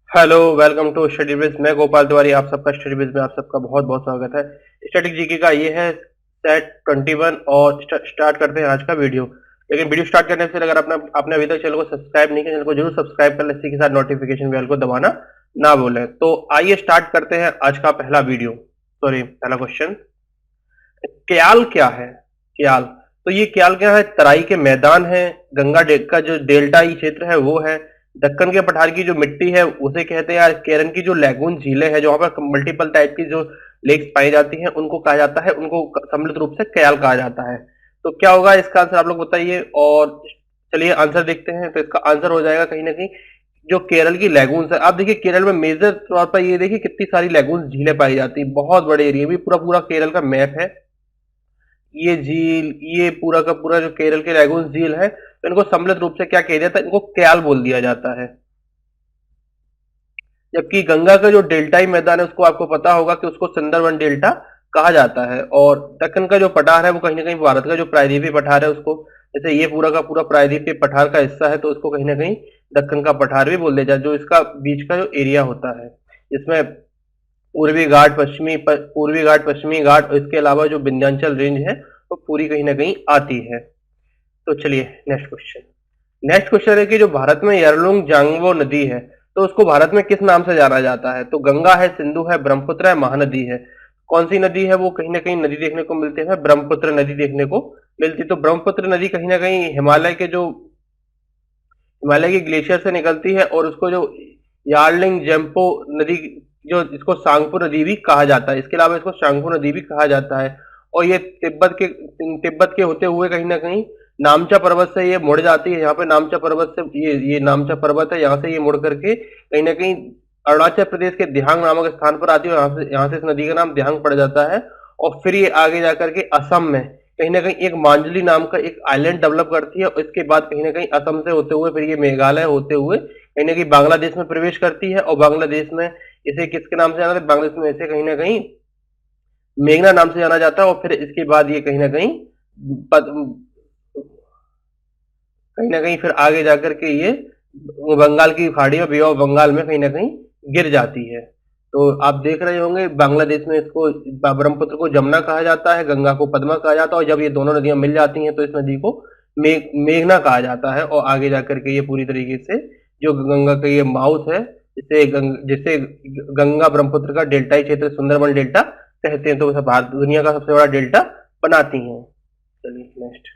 Hello, welcome to study wiz. मैं गोपाल तिवारी, आप सबका स्टडी विज में आप सबका बहुत बहुत स्वागत है। स्टैटिक जीके का ये है सेट 21 और स्टार्ट करते हैं आज का वीडियो। लेकिन वीडियो स्टार्ट करने से अगर आपने अभी तक चैनल को सब्सक्राइब नहीं किया, चैनल को जरूर सब्सक्राइब कर लें, इसी के साथ नोटिफिकेशन बेल को दबाना ना भूलें। तो आइए स्टार्ट करते हैं आज का पहला वीडियो, सॉरी पहला क्वेश्चन। क्याल क्या है? क्याल, तो ये क्याल क्या है? तराई के मैदान है, का जो डेल्टाई क्षेत्र है वो है, दक्कन के पठार की जो मिट्टी है उसे कहते हैं, केरन की जो लैगून झीलें हैं, जहाँ पर मल्टीपल टाइप की जो लेक्स पाई जाती हैं, उनको कहा जाता है, उनको सम्मिलित रूप से क्याल कहा जाता है। तो क्या होगा इसका आंसर, आप लोग बताइए। और चलिए आंसर देखते हैं। तो इसका आंसर हो जाएगा कहीं ना कहीं जो केरल की लैगून्स है। आप देखिए केरल में मेजर तौर पर ये देखिए कितनी सारी लैगून्स झीलें पाई जाती है, बहुत बड़े एरिया भी, पूरा पूरा केरल का मैप है। ये झील, ये पूरा का पूरा जो केरल के लैगून झील है, तो इनको सम्मिलित रूप से क्या कहा जाता है? इनको क्याल बोल दिया जाता है। जबकि गंगा का जो डेल्टाई मैदान है उसको आपको पता होगा कि उसको सुंदरवन डेल्टा कहा जाता है। और दक्कन का जो पठार है वो कहीं ना कहीं भारत का जो प्रायद्वीपीय पठार है उसको, जैसे ये पूरा का पूरा प्रायद्वीपीय पठार का हिस्सा है तो उसको कहीं ना कहीं दक्कन का पठार भी बोल दिया जाता है, जो इसका बीच का जो एरिया होता है, इसमें पूर्वी घाट, पश्चिमी घाट और इसके अलावा जो विंध्याचल रेंज है वो पूरी कहीं ना कहीं आती है। तो चलिए नेक्स्ट क्वेश्चन। नेक्स्ट क्वेश्चन है कि जो भारत में यरलुंग जांगवो नदी है, तो उसको भारत में किस नाम से जाना जाता है? तो गंगा है, सिंधु है, ब्रह्मपुत्र है, महानदी है। कौन सी नदी है? वो कहीं ना कहीं नदी देखने को मिलती है, ब्रह्मपुत्र नदी देखने को मिलती है। तो ब्रह्मपुत्र नदी कहीं ना कहीं हिमालय के ग्लेशियर से निकलती है, और उसको जो यार्लिंग जेम्पो नदी, जो इसको सांगपो नदी भी कहा जाता है, इसके अलावा इसको सांगपो नदी भी कहा जाता है। और ये तिब्बत के होते हुए कहीं ना कहीं नामचा पर्वत से ये मुड़ जाती है। यहाँ पे नामचा पर्वत से ये नामचा पर्वत है, यहाँ से ये मुड़ करके कहीं ना कहीं अरुणाचल प्रदेश के दिहांग नामक स्थान पर आती है, यहाँ से इस नदी का नाम दिहांग पड़ जाता है। और फिर ये आगे जाकर के असम में कहीं ना कहीं एक मांजली नाम का एक आइलैंड डेवलप करती है, और इसके बाद कहीं ना कहीं असम से होते हुए फिर ये मेघालय होते हुए कहीं ना कहीं बांग्लादेश में प्रवेश करती है। और बांग्लादेश में इसे किसके नाम से जाना जाता है? बांग्लादेश में इसे कहीं ना कहीं मेघना नाम से जाना जाता है। और फिर इसके बाद ये कहीं ना कहीं फिर आगे जाकर के ये बंगाल की खाड़ी में, बे ऑफ बंगाल में कहीं ना कहीं गिर जाती है। तो आप देख रहे होंगे बांग्लादेश में इसको ब्रह्मपुत्र को जमुना कहा जाता है, गंगा को पद्मा कहा जाता है, और जब ये दोनों नदियां मिल जाती हैं तो इस नदी को मेघना कहा जाता है। और आगे जाकर के ये पूरी तरीके से जो गंगा का ये माउथ है, जिसे गंगा ब्रह्मपुत्र का डेल्टाई क्षेत्र सुंदरबन डेल्टा कहते हैं, तो भारत दुनिया का सबसे बड़ा डेल्टा बनाती हैं। चलिए नेक्स्ट।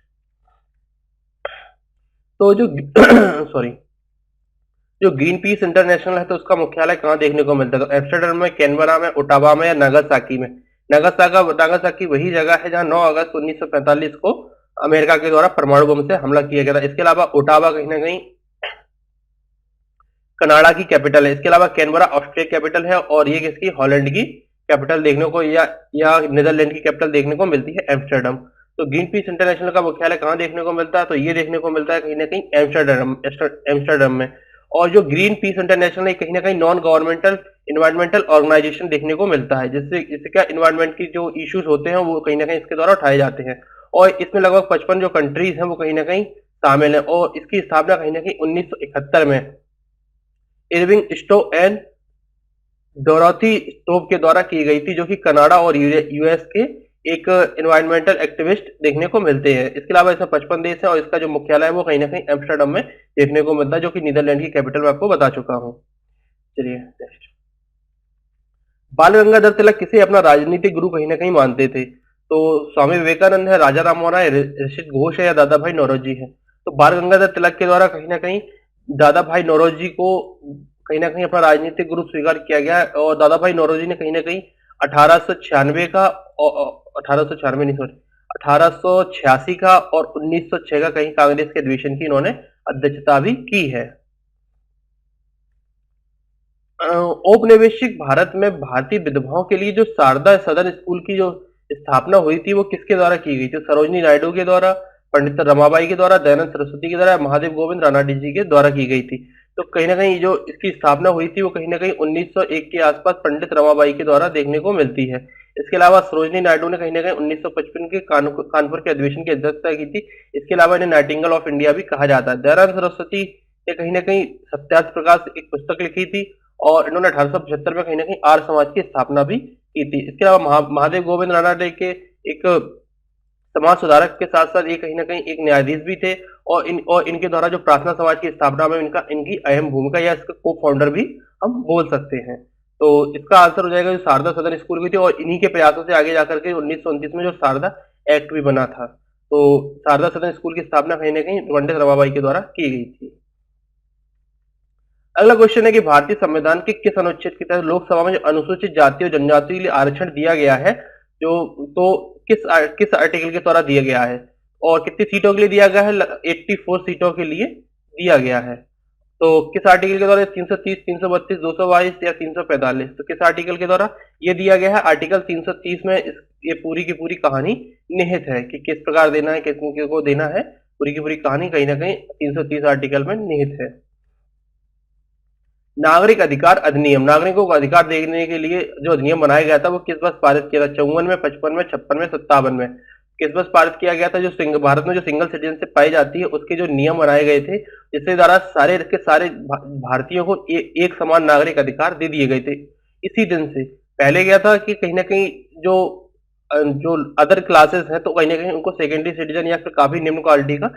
तो जो सॉरी, जो ग्रीन पीस इंटरनेशनल है तो उसका मुख्यालय कहाँ देखने को मिलता है? तो एम्स्टर्डम में, कैनबरा में, ओटावा में, या नागासाकी में? नागासाकी वही जगह है जहां 9 अगस्त 1945 को अमेरिका के द्वारा परमाणु बम से हमला किया गया था। इसके अलावा ओटावा कहीं ना कहीं कनाडा की कैपिटल है। इसके अलावा कैनबरा ऑस्ट्रिया कैपिटल है, और ये किसकी? हॉलैंड की कैपिटल देखने को, या नीदरलैंड की कैपिटल देखने को मिलती है, एम्स्टर्डम। तो ग्रीन पीस इंटरनेशनल का मुख्यालय कहाँ देखने को मिलता है? तो ये देखने को मिलता है कहीं ना कहीं एम्स्टर्डम में। और जो ग्रीन पीस इंटरनेशनल है कहीं ना कहीं नॉन गवर्नमेंटल इन्वायरमेंटल ऑर्गेनाइजेशन देखने को मिलता है, जिससे क्या इन्वायरमेंट की जो इश्यूज होते हैं वो कहीं ना कहीं इसके द्वारा उठाए जाते हैं। और इसमें लगभग 55 जो कंट्रीज हैं वो कहीं ना कहीं शामिल है। और इसकी स्थापना कहीं ना कहीं 1971 में Irving Stowe and Dorothy Stowe के द्वारा की गई थी, जो कि कनाडा और यूएस के एक एनवायरमेंटल एक्टिविस्ट देखने को मिलते हैं। इसके अलावा इसमें 55 देश है, और इसका जो मुख्यालय है वो कहीं ना कहीं एम्स्टर्डम में देखने को मिलता है, जो कि नीदरलैंड की कैपिटल में आपको बता चुका हूँ। चलिए नेक्स्ट। बाल गंगाधर तिलक किसे अपना राजनीतिक गुरु कहीं ना कहीं मानते थे? तो स्वामी विवेकानंद है, राजा राम मोहन राय, ऋषित घोष है, या दादा भाई नौरोजी है? तो बाल गंगाधर तिलक के द्वारा कहीं ना कहीं दादा भाई नौरोजी को कहीं ना कहीं अपना राजनीतिक गुरु स्वीकार किया गया है। और दादा भाई नौरोजी ने कहीं ना कहीं 1896 का, 1896 नहीं सॉरी, 1886 का और 1906 का कहीं कांग्रेस के अधिवेशन की इन्होंने अध्यक्षता भी की है। औपनिवेशिक भारत में भारतीय विधवाओं के लिए जो शारदा सदन स्कूल की जो स्थापना हुई थी वो किसके द्वारा की गई थी? सरोजनी नायडू के द्वारा, पंडित रमाबाई के द्वारा, दयानंद सरस्वती के द्वारा, महादेव गोविंद रानाडी जी के द्वारा की गई थी। तो कहीं ना कहीं जो इसकी स्थापना हुई थी वो कहीं ना कहीं 1901 के आसपास पंडित रमाबाई के द्वारा देखने को मिलती है। इसके अलावा सरोजनी नायडू ने कहीं ना कहीं 1955 के कानपुर के अधिवेशन की अध्यक्षता की थी। इसके अलावा इन्हें नाइटिंगेल ऑफ इंडिया भी कहा जाता है। दयानंद सरस्वती ने कहीं ना कहीं सत्यार्थ प्रकाश एक पुस्तक लिखी थी, और इन्होंने 1875 में कहीं ना कहीं आर्य समाज की स्थापना भी की थी। इसके अलावा महादेव गोविंद रानडे के एक समाज सुधारक के साथ साथ ये कहीं ना कहीं एक न्यायाधीश भी थे, और इनके द्वारा जो प्रार्थना समाज की स्थापना में इनकी अहम भूमिका या इसका को फाउंडर भी हम बोल सकते हैं। तो इसका आंसर हो जाएगा जो शारदा सदन स्कूल भी थी, और इन्हीं के प्रयासों से आगे जाकर के 1929 में जो शारदा एक्ट भी बना था। तो शारदा सदन स्कूल की स्थापना कहीं ना कहीं पंडित रमाबाई के द्वारा की गई थी। अगला क्वेश्चन है कि भारतीय संविधान के किस अनुच्छेद के तहत लोकसभा में जो अनुसूचित जाति और जनजाति के लिए आरक्षण दिया गया है, जो तो किस आर्टिकल के द्वारा दिया गया है, और कितनी सीटों के लिए दिया गया है? 84 सीटों के लिए दिया गया है। तो किस आर्टिकल के द्वारा? 330, 332, 222 या 345? तो किस आर्टिकल के द्वारा ये दिया गया है? आर्टिकल 330 में ये पूरी की पूरी कहानी निहित है कि किस प्रकार देना है, किस को देना है। पूरी की पूरी कहानी कहीं ना कहीं 330 आर्टिकल में निहित है। नागरिक अधिकार अधिनियम, नागरिकों को अधिकार देने के लिए जो अधिनियम बनाया गया था वो किस वर्ष पारित किया था? 54 में, 55 में, 56 में, 57 में? किस वर्ष पारित किया गया था? जो भारत में जो सिंगल सिटीजनशिप पाई जाती है उसके जो नियम बनाए गए थे, जिसके द्वारा सारे के सारे भारतीयों को एक समान नागरिक अधिकार दे दिए गए थे। इसी दिन से पहले गया था कि कहीं ना कहीं जो जो अदर क्लासेस हैं तो कहीं ना कहीं उनको सेकेंडरी सिटीजन या फिर काफी निम्न क्वालिटी का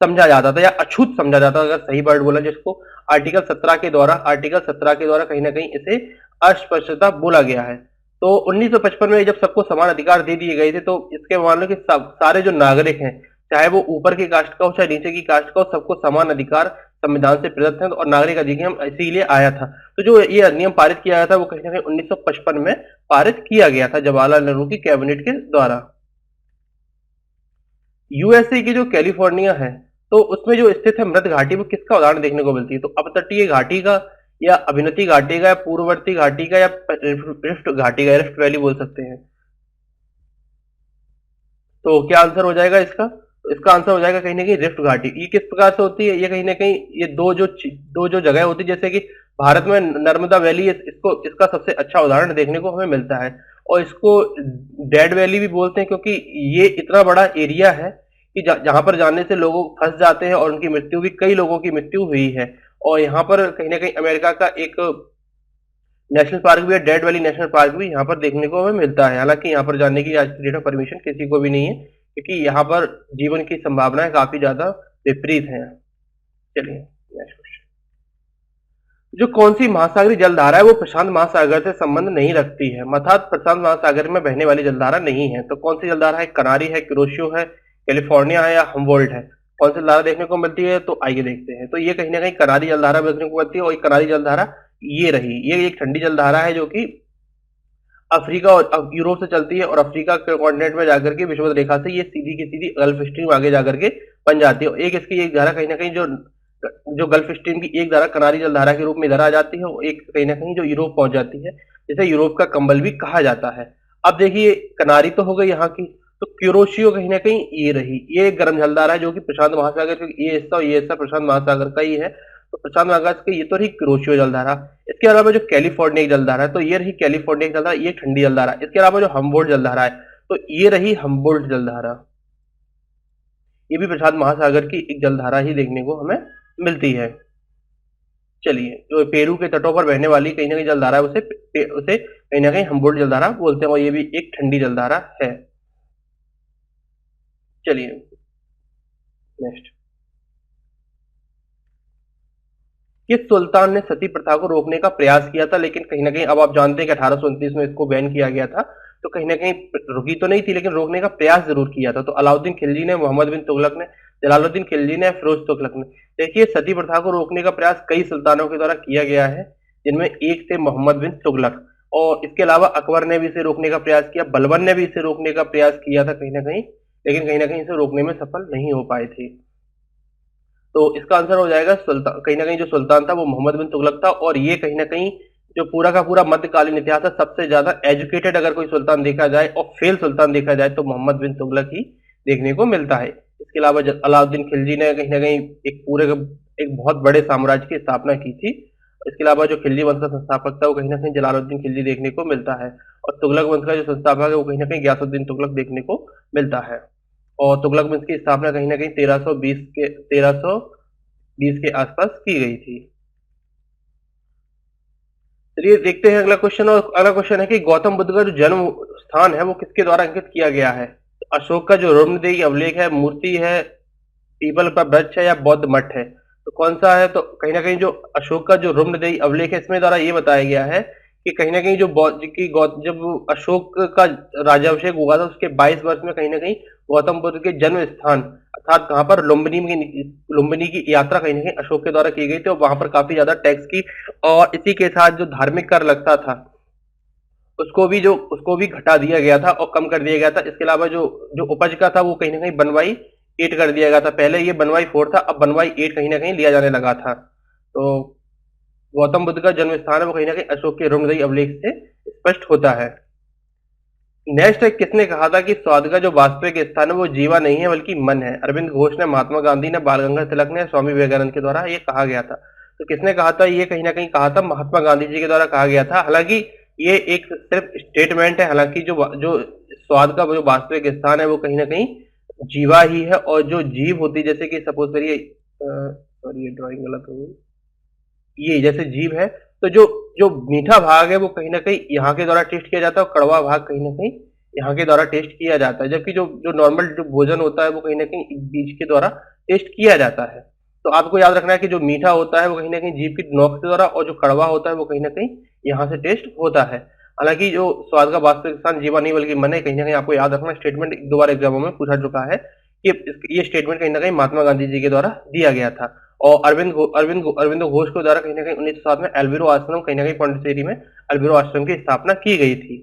समझा जाता था या अछूत समझा जाता था, अगर सही वर्ड बोला, जिसको आर्टिकल 17 के द्वारा कहीं ना कहीं इसे अस्पष्टता बोला गया है। तो 1955 में जब सबको समान अधिकार दे दिए गए थे, तो इसके मान लो कि सारे जो नागरिक हैं, चाहे वो ऊपर की कास्ट का हो चाहे नीचे की कास्ट का हो, सबको समान अधिकार संविधान से प्रदत्त है, और नागरिक अधिनियम इसीलिए आया था। तो जो ये अधिनियम पारित किया गया था वो कहीं ना कहीं 1955 में पारित किया गया था जवाहरलाल नेहरू की कैबिनेट के द्वारा। यूएसए की जो कैलिफोर्निया है, तो उसमें जो स्थित है मृत घाटी, वो किसका उदाहरण देखने को मिलती है? तो अपतटीय घाटी का, या अभिनति घाटी का, या पूर्ववर्ती घाटी का, या रिफ्ट घाटी का, रिफ्ट वैली बोल सकते हैं। तो क्या आंसर हो जाएगा इसका? इसका आंसर हो जाएगा कहीं ना कहीं रिफ्ट घाटी। ये किस प्रकार से होती है? ये कहीं ना कहीं ये दो जो जगह होती है, जैसे कि भारत में नर्मदा वैली, इसका सबसे अच्छा उदाहरण देखने को हमें मिलता है, और इसको डेड वैली भी बोलते हैं, क्योंकि ये इतना बड़ा एरिया है कि जहां पर जाने से लोग फंस जाते हैं, और उनकी मृत्यु भी, कई लोगों की मृत्यु हुई है। और यहाँ पर कहीं ना कहीं अमेरिका का एक नेशनल पार्क भी है, डेड वैली नेशनल पार्क भी यहाँ पर देखने को हमें मिलता है। हालांकि यहाँ पर जाने की आज की डेट में परमिशन किसी को भी नहीं है, क्योंकि यहाँ पर जीवन की संभावनाएं काफी ज्यादा विपरीत हैं। चलिए नेक्स्ट क्वेश्चन। जो कौन सी महासागरीय जलधारा है वो प्रशांत महासागर से संबंध नहीं रखती है? अर्थात प्रशांत महासागर में बहने वाली जलधारा नहीं है। तो कौन सी जलधारा है? कनारी है, क्रोशियो है, कैलिफोर्निया है, या हम्बोल्ट है? कौन सी जलधारा देखने को मिलती है? तो आइए देखते हैं। तो ये कहीं ना कहीं कनारी जलधारा देखने को मिलती है, और ये कनारी जलधारा ये रही, ये एक ठंडी जलधारा है जो कि अफ्रीका और यूरोप से चलती है, और अफ्रीका के कॉन्टिनेंट में जाकर के विषुवत रेखा से ये सीधी की सीधी गल्फ स्ट्रीम आगे जाकर के बन जाती है। एक इसकी एक धारा कहीं ना कहीं जो जो गल्फ स्ट्रीम की एक धारा कनारी जलधारा के रूप में इधर आ जाती है, और एक कहीं ना कहीं जो यूरोप पहुंच जाती है, जिसे यूरोप का कंबल भी कहा जाता है। अब देखिए, कनारी तो हो गई यहाँ की, तो क्यूरोशियो कहीं ना कहीं ये रही, ये एक गर्म जलधारा है जो कि प्रशांत महासागर, ये हिस्सा और ये हिस्सा प्रशांत महासागर का ही है। तो प्रशांत महासागर की ये तो रही क्रोशियो जलधारा। इसके अलावा जो कैलिफोर्निया जलधारा है, तो ये रही कैलिफोर्निया जलधारा, ये ठंडी जलधारा। इसके अलावा जो हम्बोल्ट जलधारा है, तो ये रही हम्बोल्ट जलधारा। ये भी प्रशांत महासागर की एक जलधारा ही देखने को हमें मिलती है। चलिए, जो पेरू के तटों पर बहने वाली कहीं ना कहीं जलधारा है, उसे कहीं ना कहीं हम्बोल्ट जलधारा बोलते हैं, और ये भी एक ठंडी जलधारा है। चलिए नेक्स्ट। किस सुल्तान ने सती प्रथा को रोकने का प्रयास किया था, लेकिन कहीं ना कहीं, अब आप जानते हैं कि 1829 में इसको बैन किया गया था, तो कहीं ना कहीं रुकी तो नहीं थी, लेकिन रोकने का प्रयास जरूर किया था। तो अलाउद्दीन खिलजी ने, मोहम्मद बिन तुगलक ने, जलालुद्दीन खिलजी ने, फिरोज तुगलक ने। देखिए, सती प्रथा को रोकने का प्रयास कई सुल्तानों के द्वारा किया गया है, जिनमें एक थे मोहम्मद बिन तुगलक, और इसके अलावा अकबर ने भी इसे रोकने का प्रयास किया, बलबन ने भी इसे रोकने का प्रयास किया था कहीं ना कहीं, लेकिन कहीं ना कहीं इसे रोकने में सफल नहीं हो पाए थे। तो इसका आंसर हो जाएगा सुल्तान, कहीं ना कहीं जो सुल्तान था वो मोहम्मद बिन तुगलक था, और ये कहीं ना कहीं जो पूरा का पूरा मध्यकालीन इतिहास है, सबसे ज्यादा एजुकेटेड अगर कोई सुल्तान देखा जाए और फेल सुल्तान देखा जाए, तो मोहम्मद बिन तुगलक ही देखने को मिलता है। इसके अलावा अलाउद्दीन खिलजी ने कहीं ना कहीं एक बहुत बड़े साम्राज्य की स्थापना की थी। इसके अलावा जो खिलजी वंश का संस्थापक था वो कहीं ना कहीं जलालुद्दीन खिलजी देखने को मिलता है, और तुगलक वंश का जो संस्थापक है वो कहीं ना कहीं गयासुद्दीन तुगलक देखने को मिलता है। और तुगलक वंश की स्थापना कहीं ना कहीं 1320 के आसपास की गई थी। चलिए देखते हैं अगला क्वेश्चन। और अगला क्वेश्चन है कि गौतम बुद्ध का जो जन्म स्थान है वो किसके द्वारा अंकित किया गया है? तो अशोक का जो रोमदेही अभिलेख है, मूर्ति है, पीपल का वृक्ष है, या बौद्ध मठ है? तो कौन सा है? तो कहीं ना कहीं जो अशोक का जो रोमदेही अभिलेख है इसमें द्वारा ये बताया गया है कि कहीं ना कहीं जो जब अशोक का राज्याभिषेक हुआ था उसके 22 वर्ष में कहीं ना कहीं गौतम बुद्ध के जन्म स्थान अर्थात कहाँ पर लुम्बिनी की यात्रा कहीं ना कहीं अशोक के द्वारा की गई थी, और वहां पर काफी ज्यादा टैक्स की और इसी के साथ जो धार्मिक कर लगता था उसको भी घटा दिया गया था और कम कर दिया गया था। इसके अलावा जो जो उपज का था वो कहीं ना कहीं बनवाई 8 कर दिया गया था। पहले ये बनवाई 4 था, अब बनवाई 8 कहीं ना कहीं लिया जाने लगा था। तो गौतम बुद्ध का जन्म स्थान है वो कहीं ना कहीं अशोक के रोमदेही अभिलेख से स्पष्ट होता है। नेक्स्ट है, किसने कहा था कि स्वाद का जो वास्तविक स्थान है वो जीवा नहीं है बल्कि मन है? अरविंद घोष ने, महात्मा गांधी ने, बाल गंगाधर तिलक ने, स्वामी विवेकानंद के द्वारा ये कहा गया था। तो किसने कहा था? ये कहीं ना कहीं कहा था महात्मा गांधी जी के द्वारा कहा गया था। हालांकि ये एक सिर्फ स्टेटमेंट है, हालांकि जो जो स्वाद का जो वास्तविक स्थान है वो कहीं ना कहीं जीवा ही है। और जो जीव होती है, जैसे कि सपोज करिए, सॉरी ये ड्राइंग गलत हो गई, ये जैसे जीव है तो जो जो मीठा भाग है वो कहीं ना कहीं यहाँ के द्वारा टेस्ट किया जाता है और कड़वा भाग कहीं ना कहीं यहाँ के द्वारा टेस्ट किया जाता है, जबकि जो जो नॉर्मल जो भोजन होता है वो कहीं ना कहीं बीज के द्वारा टेस्ट किया जाता है। तो आपको याद रखना है कि जो मीठा होता है वो कहीं ना कहीं जीभ की नोक के द्वारा, और जो कड़वा होता है वो कहीं ना कहीं यहाँ से टेस्ट होता है। हालांकि जो स्वाद का वास्तविक स्थान जीवा नहीं बल्कि मन है, कहीं ना कहीं आपको याद रखना, स्टेटमेंट एक दो बार एग्जामों में पूछा चुका है कि ये स्टेटमेंट कहीं ना कहीं महात्मा गांधी जी के द्वारा दिया गया था। और अरविंद घोष के द्वारा कहीं ना कहीं 1907 में एल्विरो आश्रम, कहीं ना कहीं पौंडीचेरी में एल्विरो आश्रम की स्थापना की गई थी।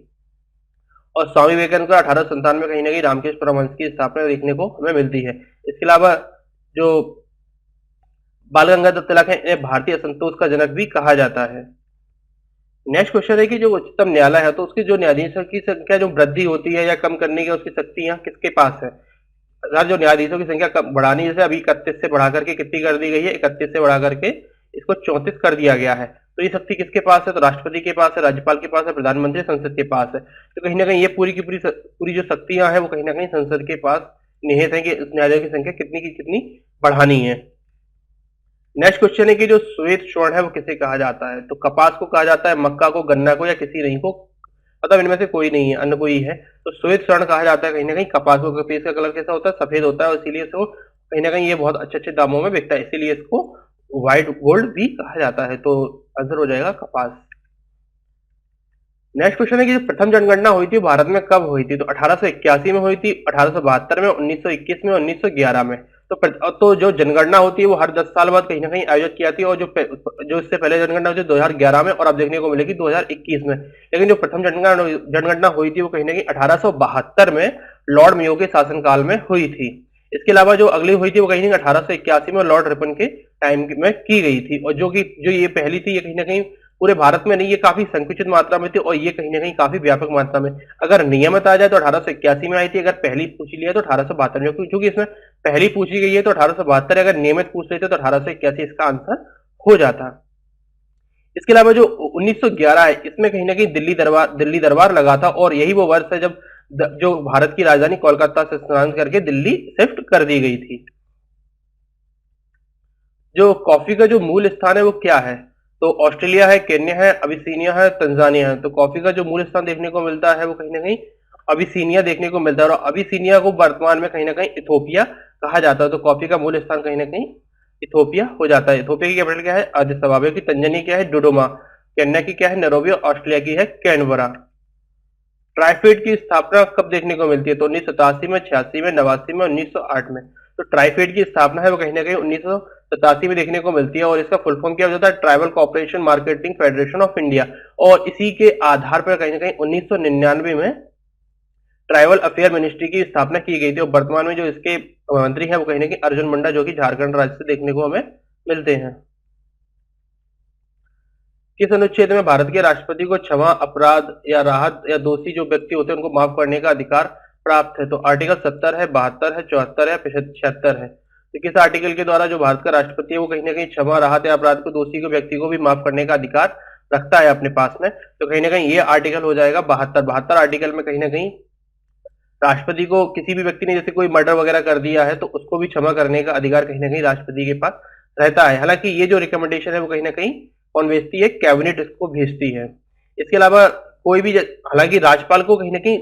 और स्वामी विवेकानंद का 1857 में कहीं ना कहीं रामकृष्ण परमहंस की स्थापना देखने को हमें मिलती है। इसके अलावा जो बाल गंगाधर तिलक है इन्हें भारतीय असंतोष का जनक भी कहा जाता है। नेक्स्ट क्वेश्चन है कि जो उच्चतम न्यायालय है तो उसकी जो न्यायाधीशों की संख्या जो वृद्धि होती है या कम करने की उसकी शक्तियां किसके पास है? अगर जो न्यायाधीशों की संख्या बढ़ानी, जैसे अभी 31 से बढ़ा करके कितनी कर दी गई है, 31 से बढ़ा करके इसको 34 कर दिया गया है, तो ये शक्ति किसके पास है? तो राष्ट्रपति के पास है, राज्यपाल के पास है, प्रधानमंत्री, संसद के पास है। तो कहीं ना कहीं ये पूरी की पूरी जो शक्तियां हैं वो कहीं ना कहीं संसद के पास निहित है कि उस न्यायालय की संख्या कितनी की कितनी बढ़ानी है। नेक्स्ट क्वेश्चन है कि जो श्वेत स्वर्ण है वो किसे कहा जाता है? तो कपास को कहा जाता है, मक्का को, गन्ना को, या किसी नहीं को? मतलब इनमें से कोई नहीं है, अन्य कोई है। तो श्वेत स्वर्ण कहा जाता है कहीं ना कहीं कपास को। कपास का कलर कैसा होता है? सफेद होता है, और इसीलिए इसको कहीं ना कहीं ये बहुत अच्छे अच्छे दामों में बिकता है, इसीलिए इसको व्हाइट गोल्ड भी कहा जाता है। तो आंसर हो जाएगा कपास। नेक्स्ट क्वेश्चन है कि जो प्रथम जनगणना हुई थी भारत में कब हुई थी? तो 1881 में हुई थी, 1872 में, 1921 में, 1911 में। तो जो जनगणना होती है वो हर 10 साल बाद कहीं ना कहीं आयोजित किया थी, और जो इससे पहले जनगणना हुई थी 2011 में, और अब देखने को मिलेगी 2021 में। लेकिन जो प्रथम जनगणना हुई थी वो कहीं ना कहीं 1872 में लॉर्ड मेयो के शासनकाल में हुई थी। इसके अलावा जो अगली हुई थी वो कहीं ना कहीं 1881 में लॉर्ड रिपन के टाइम में की गई थी। और जो ये पहली थी ये कहीं ना कहीं पूरे भारत में नहीं, ये काफी संकुचित मात्रा में थी, और ये कहीं ना कहीं काफी व्यापक मात्रा में। अगर नियमित आ जाए तो 1881 में आई थी, अगर पहली पूछी लिया तो 1872 में, क्योंकि इसमें पहली पूछी गई है तो 1872, अगर नियमित पूछ लेते तो 1881 इसका आंसर हो जाता। इसके अलावा जो 1911 है इसमें कहीं ना कहीं दिल्ली दरबार लगा था, और यही वो वर्ष है जब जो भारत की राजधानी कोलकाता से स्थानांतरित करके दिल्ली शिफ्ट कर दी गई थी। जो कॉफी का जो मूल स्थान है वो क्या है? तो ऑस्ट्रेलिया है, केन्या है, अबिसीनिया है, तंजानिया है। तो कॉफी का जो मूल स्थान देखने को मिलता है वो कहीं ना कहीं अबिसीनिया देखने को मिलता है, और अबिसीनिया को वर्तमान में कहीं ना कहीं इथोपिया कहा जाता है। तो कॉफी का मूल स्थान कहीं ना कहीं इथोपिया हो जाता है। इथोपिया की कैपिटल क्या है? अदिस अबाबा की। तंजानिया क्या है? डोडोमा। केन्या की क्या है? नैरोबी। और ऑस्ट्रेलिया की है कैनबरा। ट्राइफेड की स्थापना कब देखने को मिलती है? तो 1987 में, 86 में, 89 में, 1908 में। तो ट्राइफेड की स्थापना है वो कहीं ना कहीं 1987 में देखने को मिलती है, और इसका फुल फॉर्म क्या हो जाता है? Tribal cooperation marketing federation of India. और इसी के आधार पर कहीं ना कहीं 1999 में ट्राइबल अफेयर मिनिस्ट्री की स्थापना की गई थी, और वर्तमान में जो इसके मंत्री हैं वो कहीं ना कहीं अर्जुन मुंडा, जो कि झारखंड राज्य से देखने को हमें मिलते हैं। किस अनुच्छेद में भारत के राष्ट्रपति को क्षमा, अपराध या राहत या दोषी जो व्यक्ति होते हैं उनको माफ करने का अधिकार प्राप्त है? तो आर्टिकल 70 है, 72 है, 74 है, 76 है। तो किस आर्टिकल के द्वारा जो भारत का राष्ट्रपति है वो कहीं ना कहीं क्षमा, राहत या अपराध को दोषी को व्यक्ति को भी माफ करने का अधिकार रखता है अपने पास में? तो कहीं ना कहीं ये आर्टिकल हो जाएगा 72। आर्टिकल में कहीं ना कहीं राष्ट्रपति को किसी भी व्यक्ति ने जैसे कोई मर्डर वगैरह कर दिया है तो उसको भी क्षमा करने का अधिकार कहीं ना कहीं राष्ट्रपति के पास रहता है। हालांकि ये जो रिकमेंडेशन है वो कहीं ना कहीं कौन भेजती है? कैबिनेट इसको भेजती है। इसके अलावा कोई भी, हालांकि राज्यपाल को कहीं ना कहीं,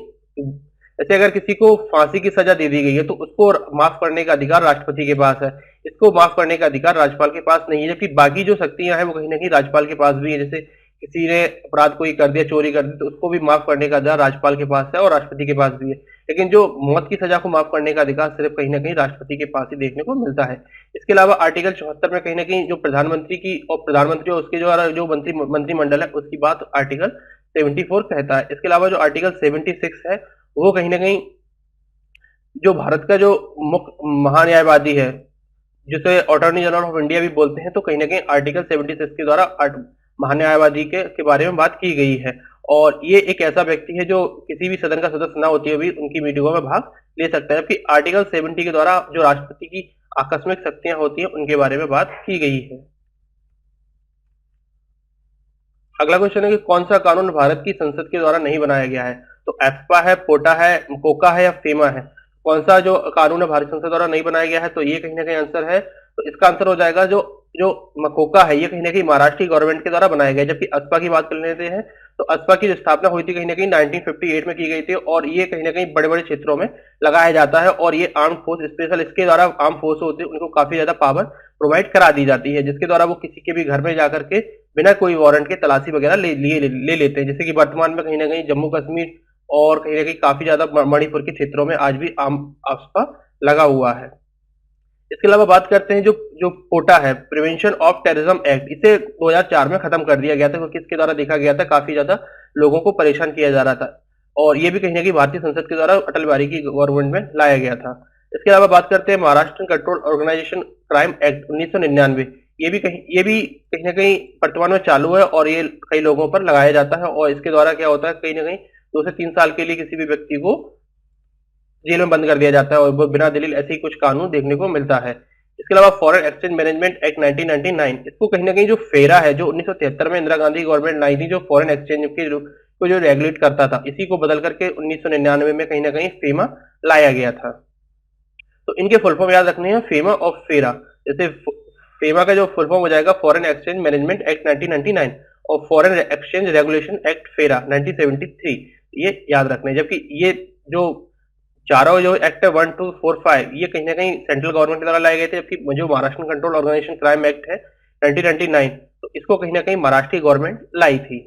जैसे अगर किसी को फांसी की सजा दे दी गई है तो उसको माफ करने का अधिकार राष्ट्रपति के पास है, इसको माफ करने का अधिकार राज्यपाल के पास नहीं है, जबकि बाकी जो शक्तियां हैं वो कहीं ना कहीं राज्यपाल के पास भी है। जैसे किसी ने अपराध कोई कर दिया, चोरी कर दी, तो उसको भी माफ करने का अधिकार राज्यपाल के पास है और राष्ट्रपति के पास भी है। लेकिन जो मौत की सजा को माफ करने का अधिकार सिर्फ कहीं ना कहीं राष्ट्रपति के पास ही देखने को मिलता है। इसके अलावा आर्टिकल 74 में कहीं ना कहीं जो प्रधानमंत्री की और प्रधानमंत्री और उसके जो मंत्रिमंडल है उसकी बात आर्टिकल 74 कहता है। इसके अलावा जो आर्टिकल 76 है वो कहीं ना कहीं जो भारत का जो मुख्य महान्यायवादी है, जिसे अटॉर्नी जनरल ऑफ इंडिया भी बोलते हैं, तो कहीं ना कहीं आर्टिकल 76 के द्वारा महान्यायवादी के बारे में बात की गई है। और ये एक ऐसा व्यक्ति है जो किसी भी सदन का सदस्य ना होते हुए भी उनकी मीटिंगों में भाग ले सकता है, जबकि आर्टिकल 70 के द्वारा जो राष्ट्रपति की आकस्मिक शक्तियां होती हैं उनके बारे में बात की गई है। अगला क्वेश्चन है कि कौन सा कानून भारत की संसद के द्वारा नहीं बनाया गया है? तो एस्पा है, पोटा है, कोका है या फेमा है? कौन सा जो कानून है भारत संसद द्वारा नहीं बनाया गया है? तो ये कहीं ना कहीं आंसर है, तो इसका आंसर हो जाएगा जो जो मकोका है, ये कहीं ना कहीं महाराष्ट्र की गवर्नमेंट के द्वारा बनाया गया है। जबकि अस्पा की बात कर लेते हैं तो अस्पा की जो स्थापना हुई थी कहीं ना कहीं 1958 में की गई थी, और ये कहीं ना कहीं बड़े बड़े क्षेत्रों में लगाया जाता है, और ये आर्म फोर्स स्पेशल, इसके द्वारा आर्म फोर्स होती है उनको काफी ज्यादा पावर प्रोवाइड करा दी जाती है, जिसके द्वारा वो किसी के भी घर में जाकर के बिना कोई वारंट के तलाशी वगैरह ले लेते हैं। जैसे कि वर्तमान में कहीं ना कहीं जम्मू कश्मीर और कहीं ना कहीं काफी ज्यादा मणिपुर के क्षेत्रों में आज भी आम अस्पा लगा हुआ है। इसके अलावा बात करते हैं जो जो पोटा है, प्रिवेंशन ऑफ टेररिज्म एक्ट, इसे 2004 में खत्म कर दिया गया था, क्योंकि इसके द्वारा देखा गया था काफी ज्यादा लोगों को परेशान किया जा रहा था, और ये भी कहीं ना कहीं भारतीय संसद के द्वारा अटल बिहारी की गवर्नमेंट में लाया गया था। इसके अलावा बात करते हैं Maharashtra control organisation crime act 1999, ये भी कहीं ना कहीं वर्तमान में चालू है, और ये कई लोगों पर लगाया जाता है, और इसके द्वारा क्या होता है, कहीं ना कहीं 2 से 3 साल के लिए किसी भी व्यक्ति को जेल में बंद कर दिया जाता है, और वो बिना दलील ऐसे ही कुछ कानून देखने को मिलता है। इसके अलावा फॉरेन एक्सचेंज मैनेजमेंट एक्ट 1999, इसको कहीं ना कहीं जो फेरा है, जो 1973 में इंदिरा गांधी गवर्नमेंट लाई थी, जो फॉरेन एक्सचेंज के को जो रेगुलेट करता था, इसी को बदल करके 1999 में कहीं ना कहीं फेमा लाया गया था। तो इनके फुल फॉर्म याद रखने हैं, फेमा और फेरा। जैसे फेमा का जो फुल फॉर्म हो जाएगा फॉरेन एक्सचेंज मैनेजमेंट एक्ट 1999, और फॉरेन एक्सचेंज रेगुलेशन एक्ट फेरा 1973, ये याद रखना है। जबकि ये जो चारों जो एक्ट है 1, 2, 4, 5, ये कहीं ना कहीं सेंट्रल गवर्नमेंट के द्वारा लाए गए थे, जबकि जो Maharashtra control organisation crime act है 1999, तो इसको कहीं ना कहीं महाराष्ट्र की गवर्नमेंट लाई थी।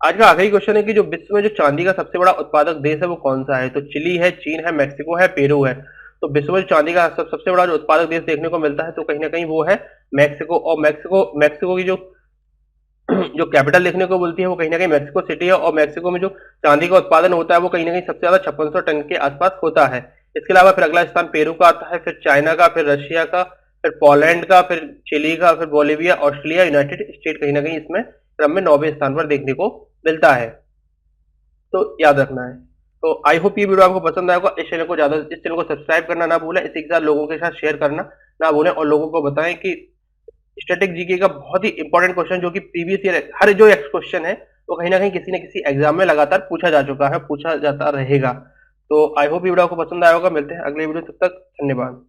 आज का आखिरी क्वेश्चन है कि जो विश्व में जो चांदी का सबसे बड़ा उत्पादक देश है वो कौन सा है? तो चिली है, चीन है, मैक्सिको है, पेरू है। तो विश्व में चांदी का सबसे बड़ा जो उत्पादक देश देखने को मिलता है तो कहीं ना कहीं वो है मैक्सिको, और मैक्सिको की जो जो कैपिटल देखने को मिलती है वो कहीं ना कहीं मैक्सिको सिटी है, और मैक्सिको में जो चांदी का उत्पादन होता है वो कहीं ना कहीं सबसे ज्यादा 5600 टन के आसपास होता है। इसके अलावा फिर अगला स्थान पेरू का आता है, फिर चाइना का, फिर रशिया का, फिर पोलैंड का, फिर चिली का, फिर बोलिविया, ऑस्ट्रेलिया, यूनाइटेड स्टेट कहीं ना कहीं इसमें क्रम में 9वें स्थान पर देखने को मिलता है। तो याद रखना है। तो आई होप ये वीडियो आपको पसंद आएगा। इस चैनल को सब्सक्राइब करना ना भूलें, इसी के साथ लोगों के साथ शेयर करना ना भूलें, और लोगों को बताएं कि स्टैटिक जीके का बहुत ही इंपॉर्टेंट क्वेश्चन, जो कि प्रीवियस ईयर हर जो क्वेश्चन है वो कहीं ना कहीं किसी न किसी एग्जाम में लगातार पूछा जा चुका है, पूछा जाता रहेगा। तो आई होप ये वीडियो आपको पसंद आया होगा। मिलते हैं अगले वीडियो, तब तक धन्यवाद।